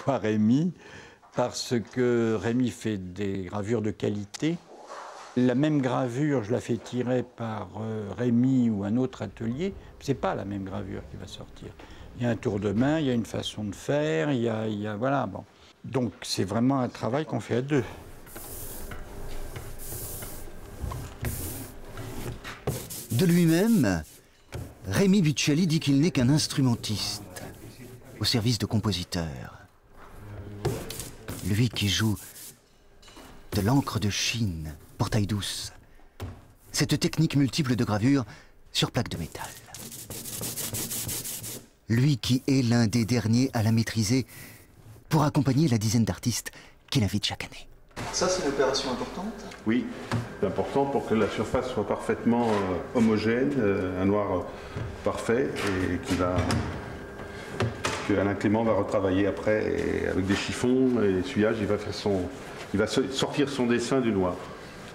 pourquoi Rémy? Parce que Rémy fait des gravures de qualité. La même gravure, je la fais tirer par Rémy ou un autre atelier, c'est pas la même gravure qui va sortir. Il y a un tour de main, il y a une façon de faire, il y a voilà, bon. Donc c'est vraiment un travail qu'on fait à deux. De lui-même, Rémy Buccelli dit qu'il n'est qu'un instrumentiste, au service de compositeurs. Lui qui joue de l'encre de Chine pour taille douce, cette technique multiple de gravure sur plaque de métal. Lui qui est l'un des derniers à la maîtriser pour accompagner la dizaine d'artistes qu'il invite chaque année. Ça, c'est une opération importante? Oui, c'est important pour que la surface soit parfaitement homogène, un noir parfait, et que Alain Clément va retravailler après et avec des chiffons et essuyage, il va sortir son dessin du noir.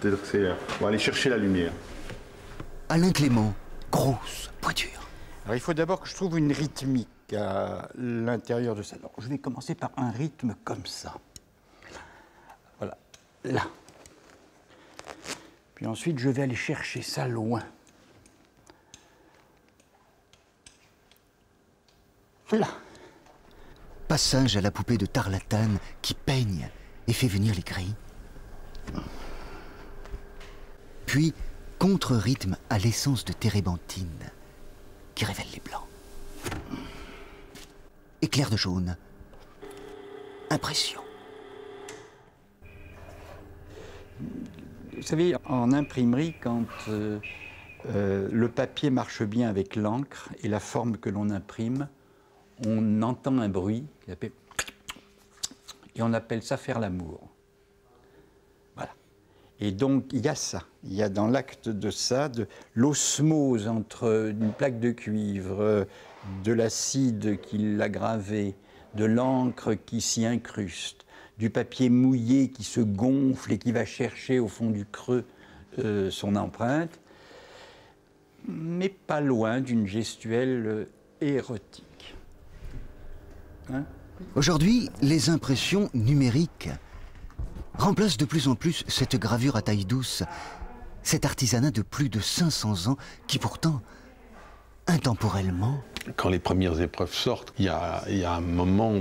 C'est-à-dire qu'on va aller chercher la lumière. Alain Clément, grosse pointure. Alors il faut d'abord que je trouve une rythmique à l'intérieur de ça. Alors, je vais commencer par un rythme comme ça. Voilà, là. Puis ensuite, je vais aller chercher ça loin. Là. Passage à la poupée de tarlatane qui peigne et fait venir les gris. Puis, contre-rythme à l'essence de térébenthine qui révèle les blancs. Éclair de jaune. Impression. Vous savez, en imprimerie, quand le papier marche bien avec l'encre et la forme que l'on imprime, on entend un bruit, et on appelle ça faire l'amour. Voilà. Et donc, il y a ça. Il y a dans l'acte de ça, de l'osmose entre une plaque de cuivre, de l'acide qui l'a gravé, de l'encre qui s'y incruste, du papier mouillé qui se gonfle et qui va chercher au fond du creux son empreinte, mais pas loin d'une gestuelle érotique. Hein? Aujourd'hui, les impressions numériques remplacent de plus en plus cette gravure à taille douce, cet artisanat de plus de 500 ans qui pourtant, intemporellement... Quand les premières épreuves sortent, il y a un moment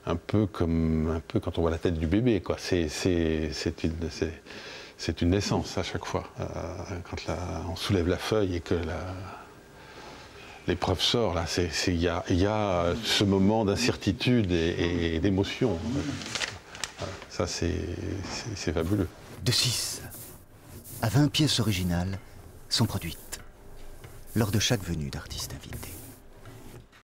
un peu quand on voit la tête du bébé, quoi. C'est une naissance à chaque fois. Quand on soulève la feuille et que l'épreuve sort, là, il y a ce moment d'incertitude et d'émotion. Ça, c'est fabuleux. De 6 à 20 pièces originales sont produites lors de chaque venue d'artistes invités.